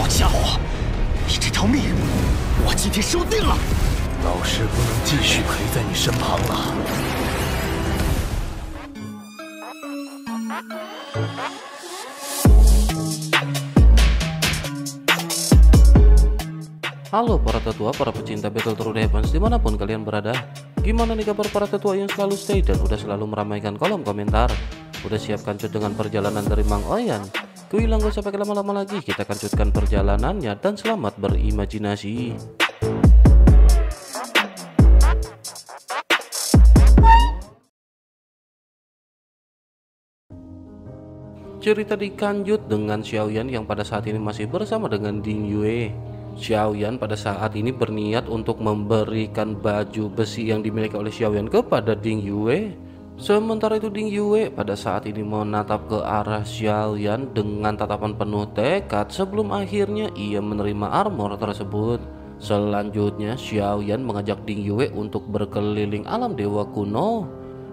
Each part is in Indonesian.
家伙，你这条命，我今天收定了。老师不能继续陪在你身旁了。Halo para tetua, para pecinta Battle Through the Heavens dimanapun kalian berada. Gimana nih kabar para tetua yang selalu stay dan udah selalu meramaikan kolom komentar? Udah siap kancut dengan perjalanan dari Mang Oyan? Kuilang gak usah pakai lama-lama lagi, kita kancutkan perjalanannya dan selamat berimajinasi. Cerita dikanjut dengan Xiaoyan yang pada saat ini masih bersama dengan Ding Yue. Xiaoyan pada saat ini berniat untuk memberikan baju besi yang dimiliki oleh Xiaoyan kepada Ding Yue. Sementara itu Ding Yue pada saat ini menatap ke arah Xiaoyan dengan tatapan penuh tekad sebelum akhirnya ia menerima armor tersebut. Selanjutnya Xiaoyan mengajak Ding Yue untuk berkeliling alam dewa kuno.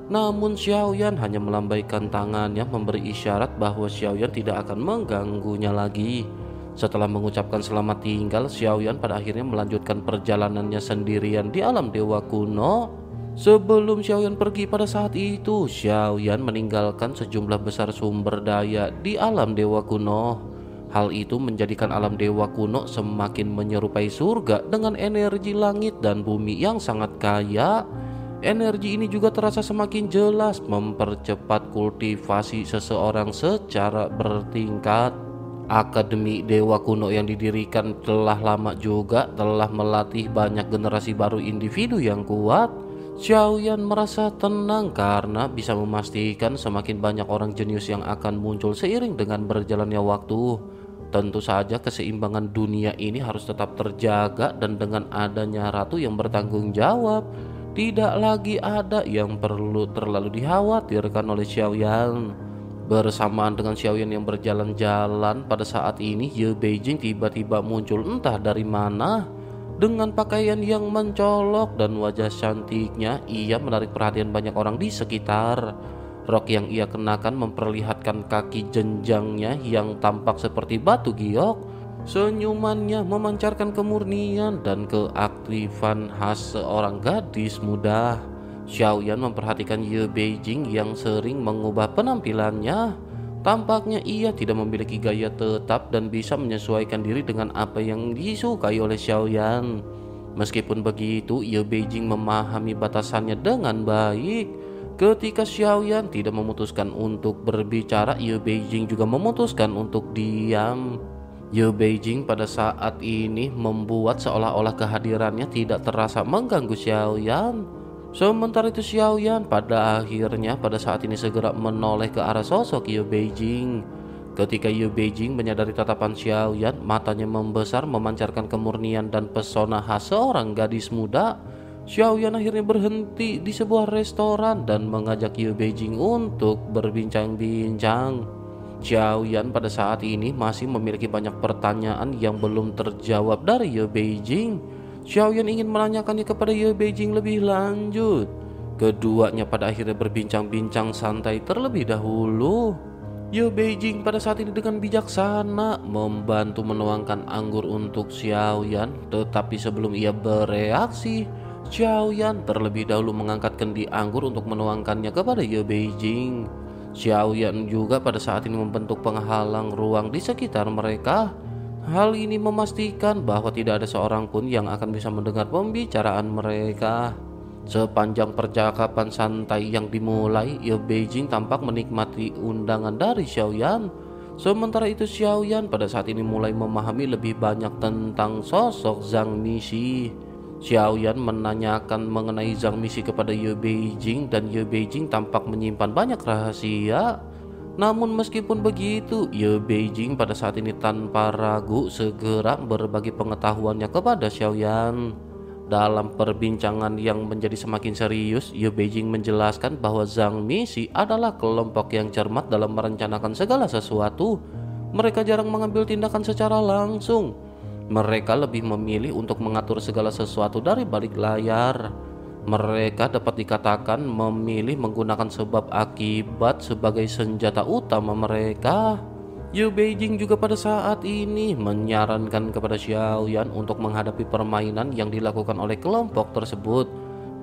Namun Xiaoyan hanya melambaikan tangannya memberi isyarat bahwa Xiaoyan tidak akan mengganggunya lagi. Setelah mengucapkan selamat tinggal, Xiaoyan pada akhirnya melanjutkan perjalanannya sendirian di alam dewa kuno. Sebelum Xiaoyan pergi pada saat itu, Xiaoyan meninggalkan sejumlah besar sumber daya di alam dewa kuno. Hal itu menjadikan alam dewa kuno semakin menyerupai surga dengan energi langit dan bumi yang sangat kaya. Energi ini juga terasa semakin jelas mempercepat kultivasi seseorang secara bertingkat. Akademi Dewa Kuno yang didirikan telah lama juga telah melatih banyak generasi baru individu yang kuat. Xiaoyan merasa tenang karena bisa memastikan semakin banyak orang jenius yang akan muncul seiring dengan berjalannya waktu. Tentu saja keseimbangan dunia ini harus tetap terjaga dan dengan adanya ratu yang bertanggung jawab, tidak lagi ada yang perlu terlalu dikhawatirkan oleh Xiaoyan. Bersamaan dengan Xiaoyan yang berjalan-jalan pada saat ini, Ye Beijing tiba-tiba muncul entah dari mana. Dengan pakaian yang mencolok dan wajah cantiknya, ia menarik perhatian banyak orang di sekitar. Rok yang ia kenakan memperlihatkan kaki jenjangnya yang tampak seperti batu giok. Senyumannya memancarkan kemurnian dan keaktifan khas seorang gadis muda. Xiaoyan memperhatikan Ye Beijing yang sering mengubah penampilannya. Tampaknya ia tidak memiliki gaya tetap dan bisa menyesuaikan diri dengan apa yang disukai oleh Xiaoyan. Meskipun begitu, Ye Beijing memahami batasannya dengan baik. Ketika Xiaoyan tidak memutuskan untuk berbicara, Ye Beijing juga memutuskan untuk diam. Ye Beijing pada saat ini membuat seolah-olah kehadirannya tidak terasa mengganggu Xiaoyan. Sementara itu Xiaoyan pada akhirnya pada saat ini segera menoleh ke arah sosok Ye Beijing. Ketika Ye Beijing menyadari tatapan Xiaoyan, matanya membesar memancarkan kemurnian dan pesona khas seorang gadis muda. Xiaoyan akhirnya berhenti di sebuah restoran dan mengajak Ye Beijing untuk berbincang-bincang. Xiaoyan pada saat ini masih memiliki banyak pertanyaan yang belum terjawab dari Ye Beijing. Xiaoyan ingin menanyakannya kepada Ye Beijing lebih lanjut. Keduanya pada akhirnya berbincang-bincang santai terlebih dahulu. Ye Beijing pada saat ini dengan bijaksana membantu menuangkan anggur untuk Xiaoyan. Tetapi sebelum ia bereaksi, Xiaoyan terlebih dahulu mengangkat kendi anggur untuk menuangkannya kepada Ye Beijing. Xiaoyan juga pada saat ini membentuk penghalang ruang di sekitar mereka. Hal ini memastikan bahwa tidak ada seorang pun yang akan bisa mendengar pembicaraan mereka. Sepanjang percakapan santai yang dimulai, Ye Beijing tampak menikmati undangan dari Xiaoyan. Sementara itu Xiaoyan pada saat ini mulai memahami lebih banyak tentang sosok Zhang Mixi. Xiaoyan menanyakan mengenai Zhang Mixi kepada Ye Beijing dan Ye Beijing tampak menyimpan banyak rahasia. Namun meskipun begitu, Ye Beijing pada saat ini tanpa ragu segera berbagi pengetahuannya kepada Xiaoyan. Dalam perbincangan yang menjadi semakin serius, Ye Beijing menjelaskan bahwa Zhang Mixi adalah kelompok yang cermat dalam merencanakan segala sesuatu. Mereka jarang mengambil tindakan secara langsung. Mereka lebih memilih untuk mengatur segala sesuatu dari balik layar. Mereka dapat dikatakan memilih menggunakan sebab akibat sebagai senjata utama mereka. Ye Beijing juga pada saat ini menyarankan kepada Xiaoyan untuk menghadapi permainan yang dilakukan oleh kelompok tersebut.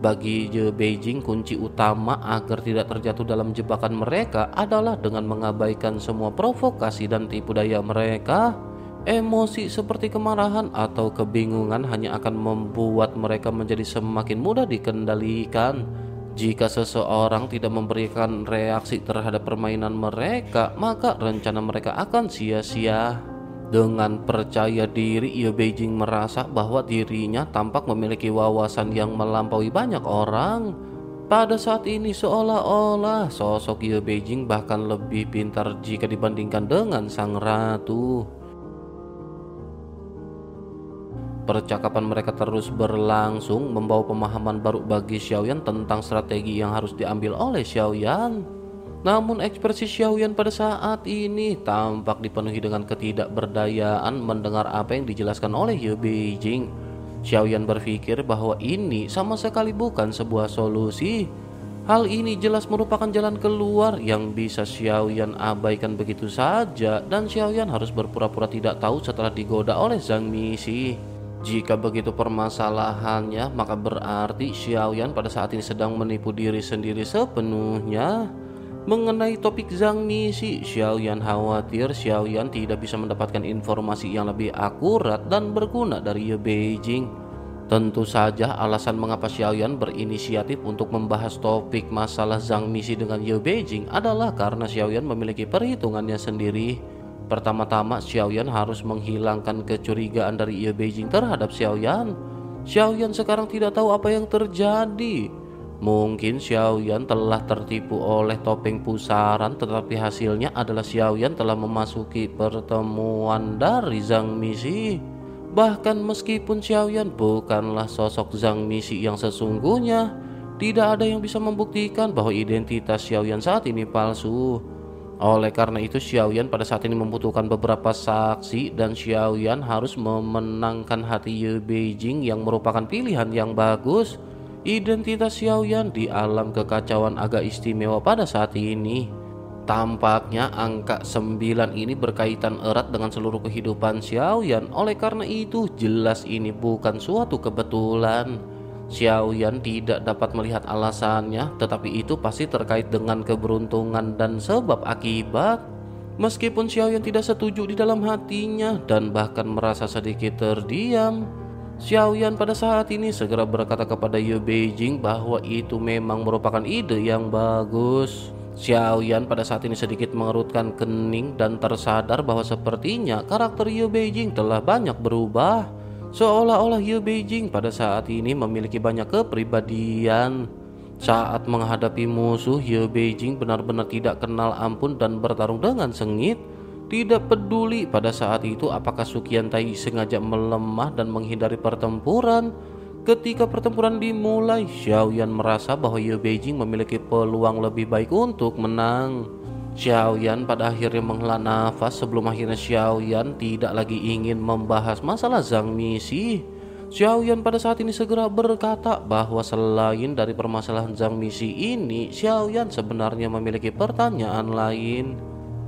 Bagi Ye Beijing, kunci utama agar tidak terjatuh dalam jebakan mereka adalah dengan mengabaikan semua provokasi dan tipu daya mereka. Emosi seperti kemarahan atau kebingungan hanya akan membuat mereka menjadi semakin mudah dikendalikan. Jika seseorang tidak memberikan reaksi terhadap permainan mereka, maka rencana mereka akan sia-sia. Dengan percaya diri, Ye Beijing merasa bahwa dirinya tampak memiliki wawasan yang melampaui banyak orang. Pada saat ini seolah-olah sosok Ye Beijing bahkan lebih pintar jika dibandingkan dengan sang ratu. Percakapan mereka terus berlangsung, membawa pemahaman baru bagi Xiaoyan tentang strategi yang harus diambil oleh Xiaoyan. Namun ekspresi Xiaoyan pada saat ini tampak dipenuhi dengan ketidakberdayaan mendengar apa yang dijelaskan oleh Ye Beijing. Xiaoyan berpikir bahwa ini sama sekali bukan sebuah solusi. Hal ini jelas merupakan jalan keluar yang bisa Xiaoyan abaikan begitu saja, dan Xiaoyan harus berpura-pura tidak tahu setelah digoda oleh Zhang Mixi. Jika begitu permasalahannya, maka berarti Xiaoyan pada saat ini sedang menipu diri sendiri sepenuhnya. Mengenai topik Zhang Mixi, Xiaoyan khawatir Xiaoyan tidak bisa mendapatkan informasi yang lebih akurat dan berguna dari Ye Beijing. Tentu saja alasan mengapa Xiaoyan berinisiatif untuk membahas topik masalah Zhang Mixi dengan Ye Beijing adalah karena Xiaoyan memiliki perhitungannya sendiri. Pertama-tama, Xiaoyan harus menghilangkan kecurigaan dari Ye Beijing terhadap Xiaoyan. Xiaoyan sekarang tidak tahu apa yang terjadi. Mungkin Xiaoyan telah tertipu oleh topeng pusaran, tetapi hasilnya adalah Xiaoyan telah memasuki pertemuan dari Zhang Mixi. Bahkan meskipun Xiaoyan bukanlah sosok Zhang Mixi yang sesungguhnya, tidak ada yang bisa membuktikan bahwa identitas Xiaoyan saat ini palsu. Oleh karena itu, Xiaoyan pada saat ini membutuhkan beberapa saksi, dan Xiaoyan harus memenangkan hati Ye Beijing yang merupakan pilihan yang bagus. Identitas Xiaoyan di alam kekacauan agak istimewa pada saat ini. Tampaknya angka 9 ini berkaitan erat dengan seluruh kehidupan Xiaoyan. Oleh karena itu, jelas ini bukan suatu kebetulan. Xiaoyan tidak dapat melihat alasannya, tetapi itu pasti terkait dengan keberuntungan dan sebab akibat. Meskipun Xiaoyan tidak setuju di dalam hatinya dan bahkan merasa sedikit terdiam, Xiaoyan pada saat ini segera berkata kepada Ye Beijing bahwa itu memang merupakan ide yang bagus. Xiaoyan pada saat ini sedikit mengerutkan kening dan tersadar bahwa sepertinya karakter Ye Beijing telah banyak berubah. Seolah-olah Ye Beijing pada saat ini memiliki banyak kepribadian. Saat menghadapi musuh, Ye Beijing benar-benar tidak kenal ampun dan bertarung dengan sengit. Tidak peduli pada saat itu apakah Su Qiantai sengaja melemah dan menghindari pertempuran. Ketika pertempuran dimulai, Xiaoyan merasa bahwa Ye Beijing memiliki peluang lebih baik untuk menang. Xiaoyan pada akhirnya menghela nafas sebelum akhirnya Xiaoyan tidak lagi ingin membahas masalah Zhang Mixi. Xiaoyan pada saat ini segera berkata bahwa selain dari permasalahan Zhang Mixi ini, Xiaoyan sebenarnya memiliki pertanyaan lain.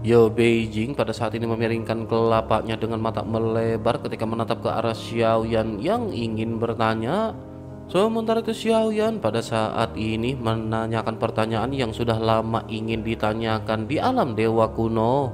Ye Beijing pada saat ini memiringkan kelapanya dengan mata melebar ketika menatap ke arah Xiaoyan yang ingin bertanya. Sementara itu Xiaoyan pada saat ini menanyakan pertanyaan yang sudah lama ingin ditanyakan di alam dewa kuno.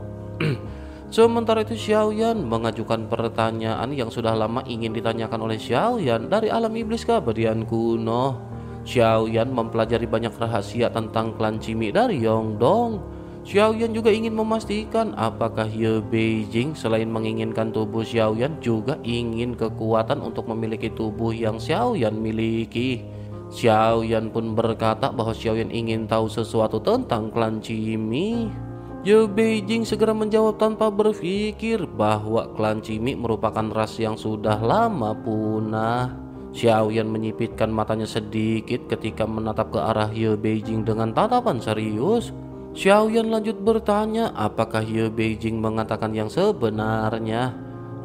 Sementara itu Xiaoyan mengajukan pertanyaan yang sudah lama ingin ditanyakan oleh Xiaoyan dari alam iblis keabadian kuno. Xiaoyan mempelajari banyak rahasia tentang klan Cimi dari Yongdong. Xiaoyan juga ingin memastikan apakah Ye Beijing selain menginginkan tubuh Xiaoyan juga ingin kekuatan untuk memiliki tubuh yang Xiaoyan miliki. Xiaoyan pun berkata bahwa Xiaoyan ingin tahu sesuatu tentang klan Cimi. Ye Beijing segera menjawab tanpa berpikir bahwa klan Cimi merupakan ras yang sudah lama punah. Xiaoyan menyipitkan matanya sedikit ketika menatap ke arah Ye Beijing dengan tatapan serius. Xiaoyan lanjut bertanya apakah Ye Beijing mengatakan yang sebenarnya.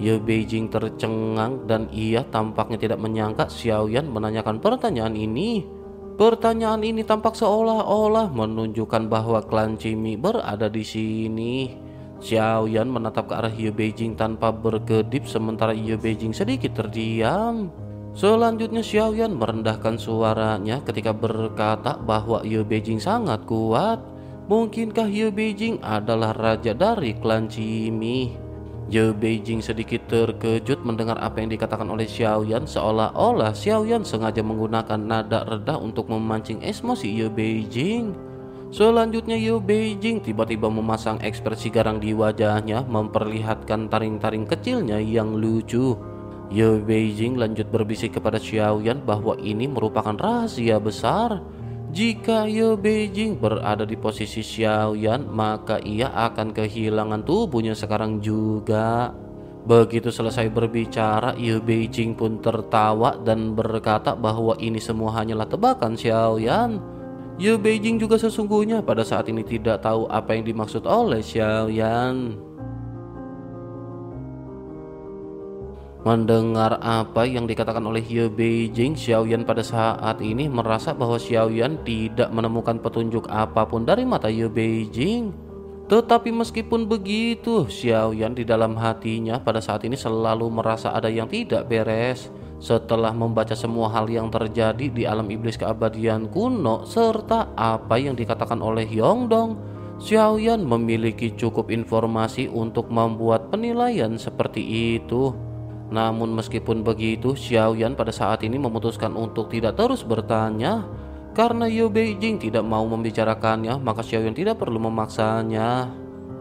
Ye Beijing tercengang dan ia tampaknya tidak menyangka Xiaoyan menanyakan pertanyaan ini. Pertanyaan ini tampak seolah-olah menunjukkan bahwa klan Cimi berada di sini. Xiaoyan menatap ke arah Ye Beijing tanpa berkedip sementara Ye Beijing sedikit terdiam. Selanjutnya Xiaoyan merendahkan suaranya ketika berkata bahwa Ye Beijing sangat kuat. Mungkinkah Ye Beijing adalah raja dari klan Cimi? Ye Beijing sedikit terkejut mendengar apa yang dikatakan oleh Xiaoyan, seolah-olah Xiaoyan sengaja menggunakan nada rendah untuk memancing emosi Ye Beijing. Selanjutnya Ye Beijing tiba-tiba memasang ekspresi garang di wajahnya, memperlihatkan taring-taring kecilnya yang lucu. Ye Beijing lanjut berbisik kepada Xiaoyan bahwa ini merupakan rahasia besar. Jika Ye Beijing berada di posisi Xiaoyan, maka ia akan kehilangan tubuhnya sekarang juga. Begitu selesai berbicara, Ye Beijing pun tertawa dan berkata bahwa ini semua hanyalah tebakan Xiaoyan. Ye Beijing juga sesungguhnya pada saat ini tidak tahu apa yang dimaksud oleh Xiaoyan. Mendengar apa yang dikatakan oleh Ye Beijing, Xiaoyan pada saat ini merasa bahwa Xiaoyan tidak menemukan petunjuk apapun dari mata Ye Beijing. Tetapi meskipun begitu, Xiaoyan di dalam hatinya pada saat ini selalu merasa ada yang tidak beres. Setelah membaca semua hal yang terjadi di alam iblis keabadian kuno serta apa yang dikatakan oleh Yongdong, Xiaoyan memiliki cukup informasi untuk membuat penilaian seperti itu. Namun meskipun begitu, Xiaoyan pada saat ini memutuskan untuk tidak terus bertanya. Karena Ye Beijing tidak mau membicarakannya, maka Xiaoyan tidak perlu memaksanya.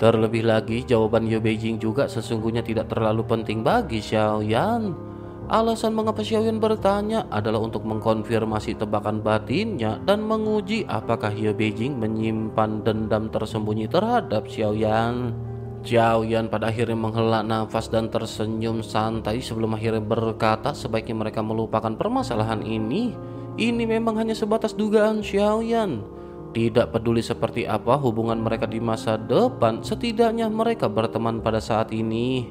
Terlebih lagi, jawaban Ye Beijing juga sesungguhnya tidak terlalu penting bagi Xiaoyan. Alasan mengapa Xiaoyan bertanya adalah untuk mengkonfirmasi tebakan batinnya dan menguji apakah Ye Beijing menyimpan dendam tersembunyi terhadap Xiaoyan. Xiaoyan pada akhirnya menghela nafas dan tersenyum santai sebelum akhirnya berkata sebaiknya mereka melupakan permasalahan ini. Ini memang hanya sebatas dugaan Xiaoyan. Tidak peduli seperti apa hubungan mereka di masa depan, setidaknya mereka berteman pada saat ini.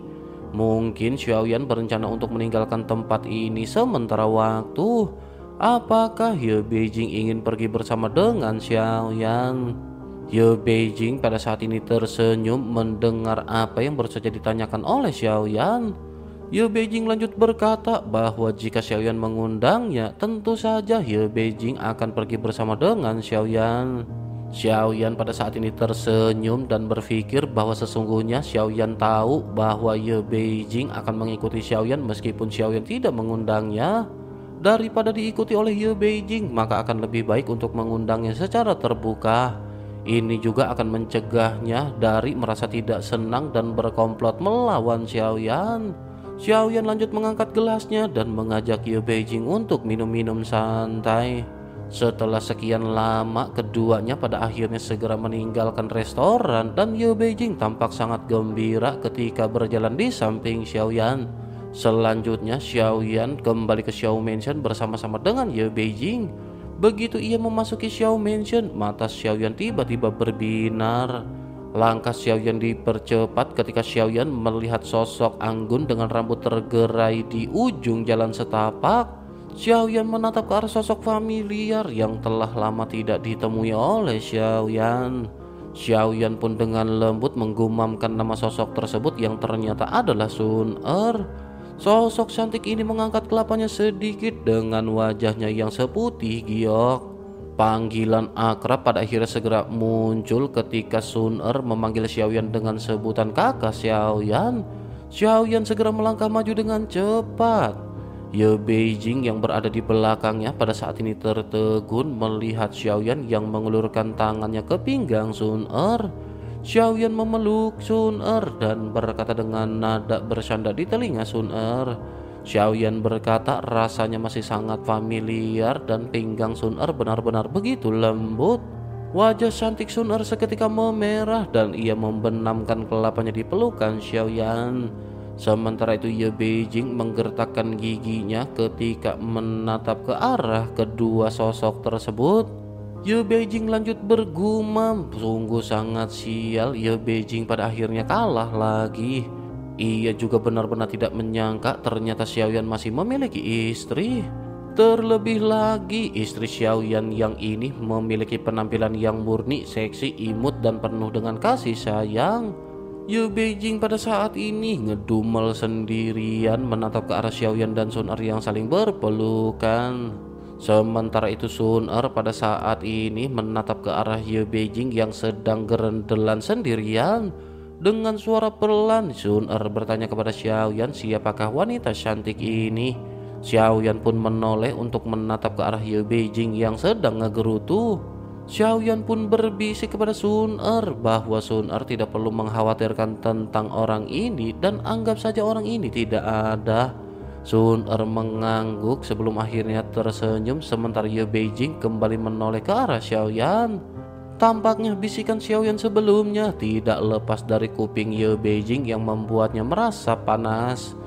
Mungkin Xiaoyan berencana untuk meninggalkan tempat ini sementara waktu. Apakah Ye Beijing ingin pergi bersama dengan Xiaoyan? Ye Beijing pada saat ini tersenyum mendengar apa yang baru saja ditanyakan oleh Xiaoyan. Ye Beijing lanjut berkata bahwa jika Xiaoyan mengundangnya, tentu saja Ye Beijing akan pergi bersama dengan Xiaoyan. Xiaoyan pada saat ini tersenyum dan berpikir bahwa sesungguhnya Xiaoyan tahu bahwa Ye Beijing akan mengikuti Xiaoyan meskipun Xiaoyan tidak mengundangnya. Daripada diikuti oleh Ye Beijing, maka akan lebih baik untuk mengundangnya secara terbuka. Ini juga akan mencegahnya dari merasa tidak senang dan berkomplot melawan Xiaoyan. Xiaoyan lanjut mengangkat gelasnya dan mengajak Ye Beijing untuk minum-minum santai. Setelah sekian lama, keduanya pada akhirnya segera meninggalkan restoran dan Ye Beijing tampak sangat gembira ketika berjalan di samping Xiaoyan. Selanjutnya Xiaoyan kembali ke Xiao Mansion bersama-sama dengan Ye Beijing. Begitu ia memasuki Xiao Mansion, mata Xiaoyan tiba-tiba berbinar. Langkah Xiaoyan dipercepat ketika Xiaoyan melihat sosok anggun dengan rambut tergerai di ujung jalan setapak. Xiaoyan menatap ke arah sosok familiar yang telah lama tidak ditemui oleh Xiaoyan. Xiaoyan pun dengan lembut menggumamkan nama sosok tersebut yang ternyata adalah Sun Er. Sosok cantik ini mengangkat kelapanya sedikit dengan wajahnya yang seputih giok. Panggilan akrab pada akhirnya segera muncul ketika Sun Er memanggil Xiaoyan dengan sebutan kakak Xiaoyan. Xiaoyan segera melangkah maju dengan cepat. Ye Beijing yang berada di belakangnya pada saat ini tertegun melihat Xiaoyan yang mengulurkan tangannya ke pinggang Sun Er. Xiaoyan memeluk Sun Er dan berkata dengan nada bersanda di telinga Sun Er. Xiaoyan berkata rasanya masih sangat familiar dan pinggang Sun Er benar-benar begitu lembut. Wajah cantik Sun Er seketika memerah dan ia membenamkan kelapanya di pelukan Xiaoyan. Sementara itu Ye Beijing menggertakkan giginya ketika menatap ke arah kedua sosok tersebut. Ye Beijing lanjut bergumam, sungguh sangat sial, Ye Beijing pada akhirnya kalah lagi. Ia juga benar-benar tidak menyangka ternyata Xiaoyan masih memiliki istri. Terlebih lagi istri Xiaoyan yang ini memiliki penampilan yang murni, seksi, imut dan penuh dengan kasih sayang. Ye Beijing pada saat ini ngedumel sendirian menatap ke arah Xiaoyan dan Sun Er yang saling berpelukan. Sementara itu Sun Er pada saat ini menatap ke arah Ye Beijing yang sedang gerendelan sendirian. Dengan suara pelan Sun Er bertanya kepada Xiaoyan siapakah wanita cantik ini. Xiaoyan pun menoleh untuk menatap ke arah Ye Beijing yang sedang ngegerutu. Xiaoyan pun berbisik kepada Sun Er bahwa Sun Er tidak perlu mengkhawatirkan tentang orang ini dan anggap saja orang ini tidak ada. Sun Er mengangguk sebelum akhirnya tersenyum sementara Ye Beijing kembali menoleh ke arah Xiaoyan. Tampaknya bisikan Xiaoyan sebelumnya tidak lepas dari kuping Ye Beijing yang membuatnya merasa panas.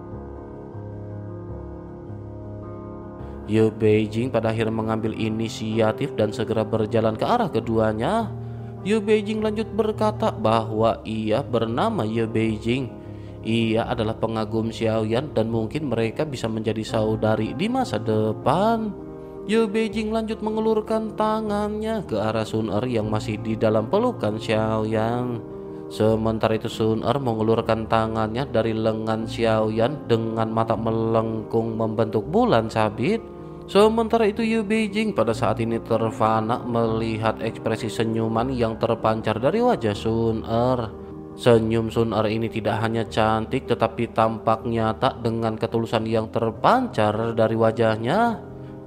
Ye Beijing pada akhirnya mengambil inisiatif dan segera berjalan ke arah keduanya. Ye Beijing lanjut berkata bahwa ia bernama Ye Beijing. Ia adalah pengagum Xiaoyan dan mungkin mereka bisa menjadi saudari di masa depan. Ye Beijing lanjut mengulurkan tangannya ke arah Sun Er yang masih di dalam pelukan Xiaoyan. Sementara itu Sun Er mengulurkan tangannya dari lengan Xiaoyan dengan mata melengkung membentuk bulan sabit. Sementara itu Ye Beijing pada saat ini terfana melihat ekspresi senyuman yang terpancar dari wajah Sun Er. Senyum Sun Er ini tidak hanya cantik tetapi tampak nyata dengan ketulusan yang terpancar dari wajahnya.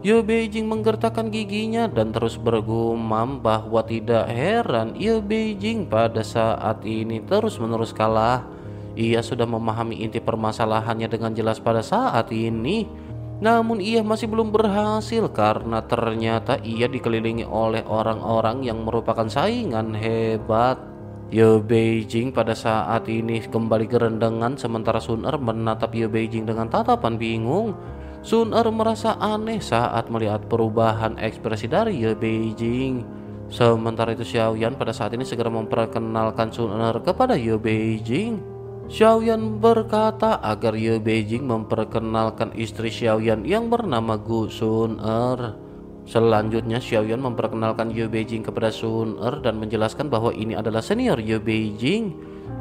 Ye Beijing menggertakkan giginya dan terus bergumam bahwa tidak heran Ye Beijing pada saat ini terus-menerus kalah. Ia sudah memahami inti permasalahannya dengan jelas pada saat ini. Namun ia masih belum berhasil karena ternyata ia dikelilingi oleh orang-orang yang merupakan saingan hebat. Ye Beijing pada saat ini kembali gerendengan sementara Sun Er menatap Ye Beijing dengan tatapan bingung. Sun Er merasa aneh saat melihat perubahan ekspresi dari Ye Beijing. Sementara itu Xiaoyan pada saat ini segera memperkenalkan Sun Er kepada Ye Beijing. Xiaoyan berkata agar Ye Beijing memperkenalkan istri Xiaoyan yang bernama Gu Sun Er. Selanjutnya Xiaoyan memperkenalkan Ye Beijing kepada Sun Er dan menjelaskan bahwa ini adalah senior Ye Beijing.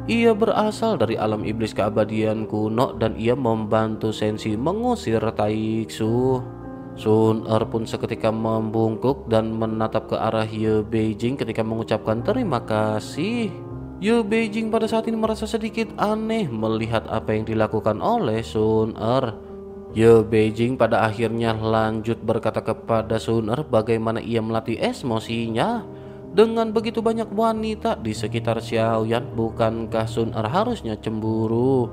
Ia berasal dari alam iblis keabadian kuno dan ia membantu Senshi mengusir Taiksu. Sun Er pun seketika membungkuk dan menatap ke arah Ye Beijing ketika mengucapkan terima kasih. Ye Beijing pada saat ini merasa sedikit aneh melihat apa yang dilakukan oleh Sun Er. Ye Beijing pada akhirnya lanjut berkata kepada Sun Er bagaimana ia melatih emosinya. Dengan begitu banyak wanita di sekitar Xiaoyan, bukankah Sun Er harusnya cemburu?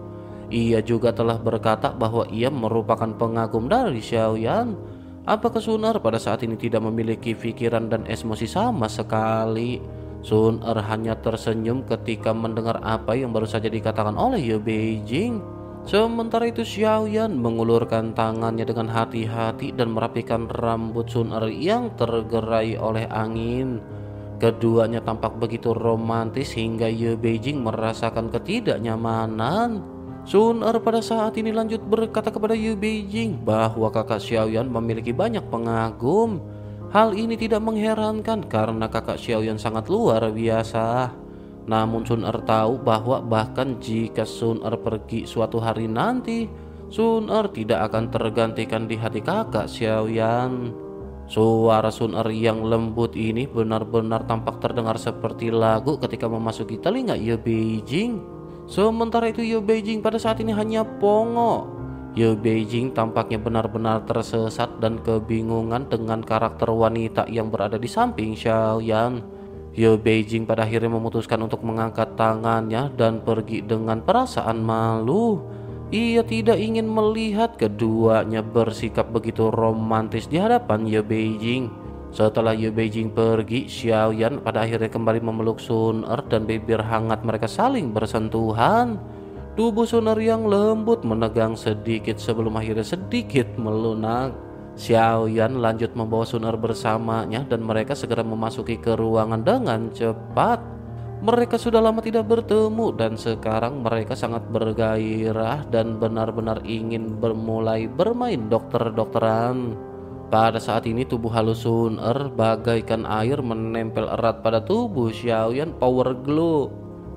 Ia juga telah berkata bahwa ia merupakan pengagum dari Xiaoyan. Apakah Sun Er pada saat ini tidak memiliki pikiran dan emosi sama sekali? Sun Er hanya tersenyum ketika mendengar apa yang baru saja dikatakan oleh Ye Beijing. Sementara itu Xiaoyan mengulurkan tangannya dengan hati-hati dan merapikan rambut Sun Er yang tergerai oleh angin. Keduanya tampak begitu romantis hingga Ye Beijing merasakan ketidaknyamanan. Sun Er pada saat ini lanjut berkata kepada Ye Beijing bahwa kakak Xiaoyan memiliki banyak pengagum. Hal ini tidak mengherankan karena kakak Xiaoyan sangat luar biasa. Namun Sun Er tahu bahwa bahkan jika Sun Er pergi suatu hari nanti, Sun Er tidak akan tergantikan di hati kakak Xiaoyan. Suara Sun Er yang lembut ini benar-benar tampak terdengar seperti lagu ketika memasuki telinga Ye Beijing. Sementara itu Ye Beijing pada saat ini hanya pongo. Ye Beijing tampaknya benar-benar tersesat dan kebingungan dengan karakter wanita yang berada di samping Xiaoyan. Ye Beijing pada akhirnya memutuskan untuk mengangkat tangannya dan pergi dengan perasaan malu. Ia tidak ingin melihat keduanya bersikap begitu romantis di hadapan Ye Beijing. Setelah Ye Beijing pergi, Xiaoyan pada akhirnya kembali memeluk Sun Er dan bibir hangat mereka saling bersentuhan. Tubuh Sun Er yang lembut menegang sedikit sebelum akhirnya sedikit melunak. Xiaoyan lanjut membawa Sun Er bersamanya dan mereka segera memasuki ke ruangan dengan cepat. Mereka sudah lama tidak bertemu dan sekarang mereka sangat bergairah dan benar-benar ingin mulai bermain dokter-dokteran. Pada saat ini tubuh halus Sun Er bagaikan air menempel erat pada tubuh Xiaoyan power glow.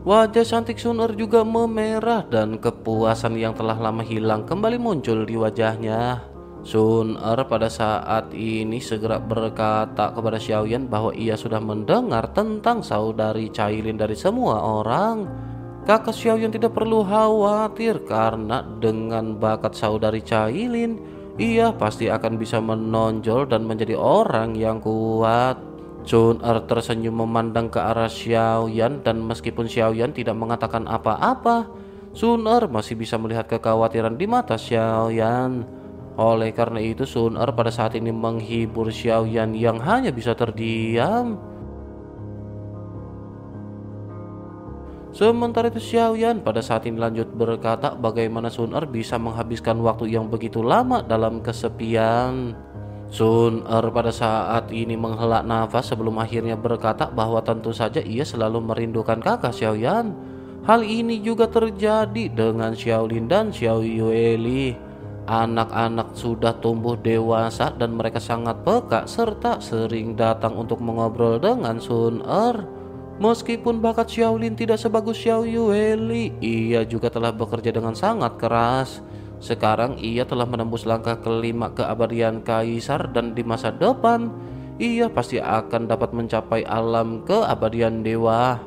Wajah cantik Sun Er juga memerah dan kepuasan yang telah lama hilang kembali muncul di wajahnya. Sun Er pada saat ini segera berkata kepada Xiaoyan bahwa ia sudah mendengar tentang saudari Cailin dari semua orang. Kakak Xiaoyan tidak perlu khawatir karena dengan bakat saudari Cailin, ia pasti akan bisa menonjol dan menjadi orang yang kuat. Sun Er tersenyum memandang ke arah Xiaoyan dan meskipun Xiaoyan tidak mengatakan apa-apa, Sun Er masih bisa melihat kekhawatiran di mata Xiaoyan. Oleh karena itu Sun Er pada saat ini menghibur Xiaoyan yang hanya bisa terdiam. Sementara itu Xiaoyan pada saat ini lanjut berkata bagaimana Sun Er bisa menghabiskan waktu yang begitu lama dalam kesepian. Sun Er pada saat ini menghela nafas sebelum akhirnya berkata bahwa tentu saja ia selalu merindukan kakak Xiaoyan. Hal ini juga terjadi dengan Xiaolin dan Xiao Yueli. Anak-anak sudah tumbuh dewasa dan mereka sangat peka serta sering datang untuk mengobrol dengan Sun Er. Meskipun bakat Xiaolin tidak sebagus Xiao Yueli, ia juga telah bekerja dengan sangat keras. Sekarang ia telah menembus langkah kelima keabadian kaisar dan di masa depan ia pasti akan dapat mencapai alam keabadian dewa.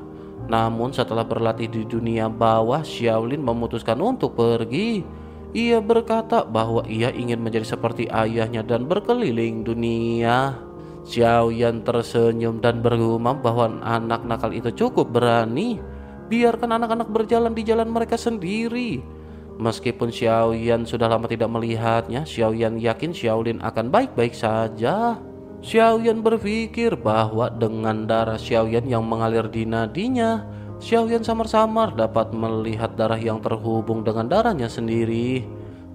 Namun setelah berlatih di dunia bawah, Xiaolin memutuskan untuk pergi. Ia berkata bahwa ia ingin menjadi seperti ayahnya dan berkeliling dunia. Xiaoyan tersenyum dan bergumam bahwa anak nakal itu cukup berani. Biarkan anak-anak berjalan di jalan mereka sendiri. Meskipun Xiaoyan sudah lama tidak melihatnya, Xiaoyan yakin Xiaolin akan baik-baik saja. Xiaoyan berpikir bahwa dengan darah Xiaoyan yang mengalir di nadinya, Xiaoyan samar-samar dapat melihat darah yang terhubung dengan darahnya sendiri.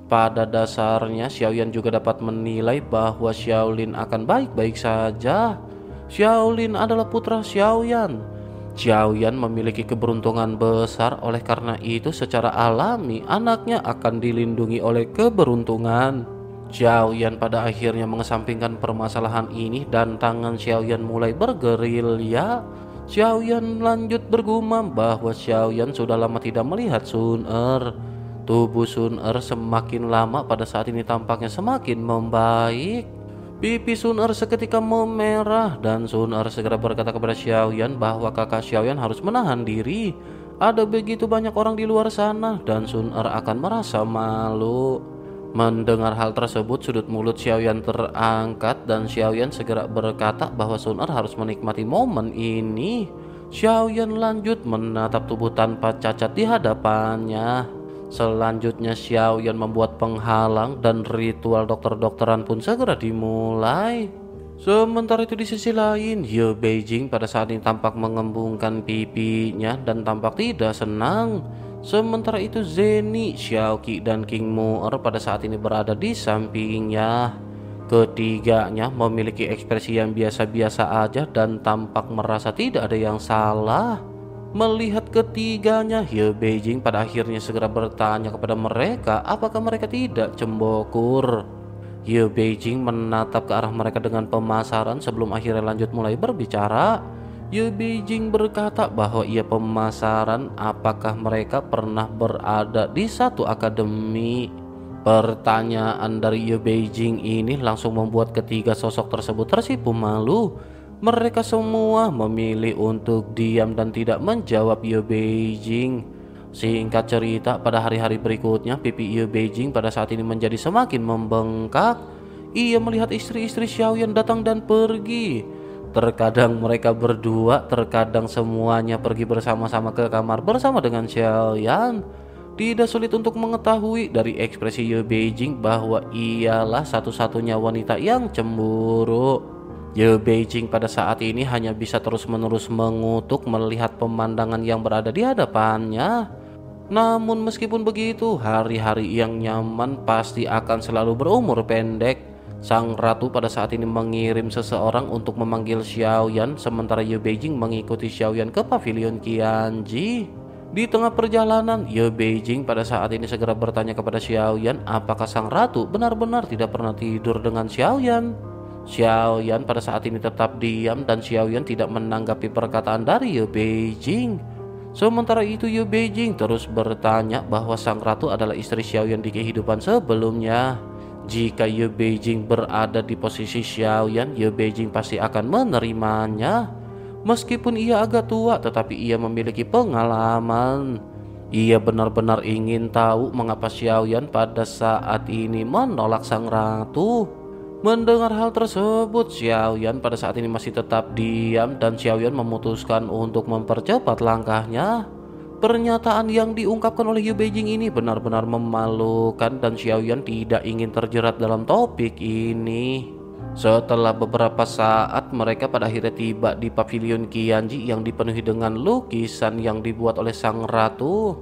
Pada dasarnya Xiaoyan juga dapat menilai bahwa Xiaolin akan baik-baik saja. Xiaolin adalah putra Xiaoyan. Xiaoyan memiliki keberuntungan besar, oleh karena itu secara alami anaknya akan dilindungi oleh keberuntungan. Xiaoyan pada akhirnya mengesampingkan permasalahan ini dan tangan Xiaoyan mulai bergerilya. Xiaoyan lanjut bergumam bahwa Xiaoyan sudah lama tidak melihat Sun Er. Tubuh Sun Er semakin lama pada saat ini tampaknya semakin membaik. Pipi Sun Er seketika memerah dan Sun Er segera berkata kepada Xiaoyan bahwa kakak Xiaoyan harus menahan diri. Ada begitu banyak orang di luar sana dan Sun Er akan merasa malu. Mendengar hal tersebut, sudut mulut Xiaoyan terangkat dan Xiaoyan segera berkata bahwa Sun Er harus menikmati momen ini. Xiaoyan lanjut menatap tubuh tanpa cacat di hadapannya. Selanjutnya Xiaoyan membuat penghalang dan ritual dokter-dokteran pun segera dimulai. Sementara itu di sisi lain, Ye Beijing pada saat ini tampak mengembungkan pipinya dan tampak tidak senang. Sementara itu Zeni, Xiaoqi dan King Mu'er pada saat ini berada di sampingnya. Ketiganya memiliki ekspresi yang biasa-biasa aja dan tampak merasa tidak ada yang salah. Melihat ketiganya, Ye Beijing pada akhirnya segera bertanya kepada mereka apakah mereka tidak cembokur. Ye Beijing menatap ke arah mereka dengan pemasaran sebelum akhirnya lanjut mulai berbicara. Ye Beijing berkata bahwa ia pemasaran apakah mereka pernah berada di satu akademi. Pertanyaan dari Ye Beijing ini langsung membuat ketiga sosok tersebut tersipu malu. Mereka semua memilih untuk diam dan tidak menjawab Ye Beijing. Singkat cerita, pada hari-hari berikutnya pipi Ye Beijing pada saat ini menjadi semakin membengkak. Ia melihat istri-istri Xiaoyan datang dan pergi. Terkadang mereka berdua, terkadang semuanya pergi bersama-sama ke kamar bersama dengan Xiaoyan. Tidak sulit untuk mengetahui dari ekspresi Ye Beijing bahwa ialah satu-satunya wanita yang cemburu. Ye Beijing pada saat ini hanya bisa terus-menerus mengutuk melihat pemandangan yang berada di hadapannya. Namun meskipun begitu, hari-hari yang nyaman pasti akan selalu berumur pendek. Sang ratu pada saat ini mengirim seseorang untuk memanggil Xiaoyan, sementara Ye Beijing mengikuti Xiaoyan ke pavilion Qianji. Di tengah perjalanan, Ye Beijing pada saat ini segera bertanya kepada Xiaoyan apakah sang ratu benar-benar tidak pernah tidur dengan Xiaoyan. Xiaoyan pada saat ini tetap diam dan Xiaoyan tidak menanggapi perkataan dari Ye Beijing. Sementara itu Ye Beijing terus bertanya bahwa sang ratu adalah istri Xiaoyan di kehidupan sebelumnya. Jika Ye Beijing berada di posisi Xiaoyan, Ye Beijing pasti akan menerimanya. Meskipun ia agak tua, tetapi ia memiliki pengalaman. Ia benar-benar ingin tahu mengapa Xiaoyan pada saat ini menolak sang ratu. Mendengar hal tersebut, Xiaoyan pada saat ini masih tetap diam dan Xiaoyan memutuskan untuk mempercepat langkahnya. Pernyataan yang diungkapkan oleh Ye Beijing ini benar-benar memalukan dan Xiaoyan tidak ingin terjerat dalam topik ini. Setelah beberapa saat, mereka pada akhirnya tiba di pavilion Qianji yang dipenuhi dengan lukisan yang dibuat oleh sang ratu.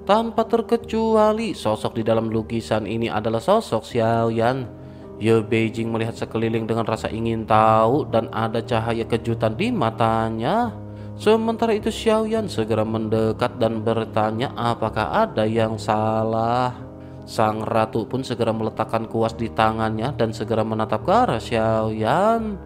Tanpa terkecuali, sosok di dalam lukisan ini adalah sosok Xiaoyan. Ye Beijing melihat sekeliling dengan rasa ingin tahu dan ada cahaya kejutan di matanya. Sementara itu Xiaoyan segera mendekat dan bertanya apakah ada yang salah. Sang ratu pun segera meletakkan kuas di tangannya dan segera menatap ke arah Xiaoyan.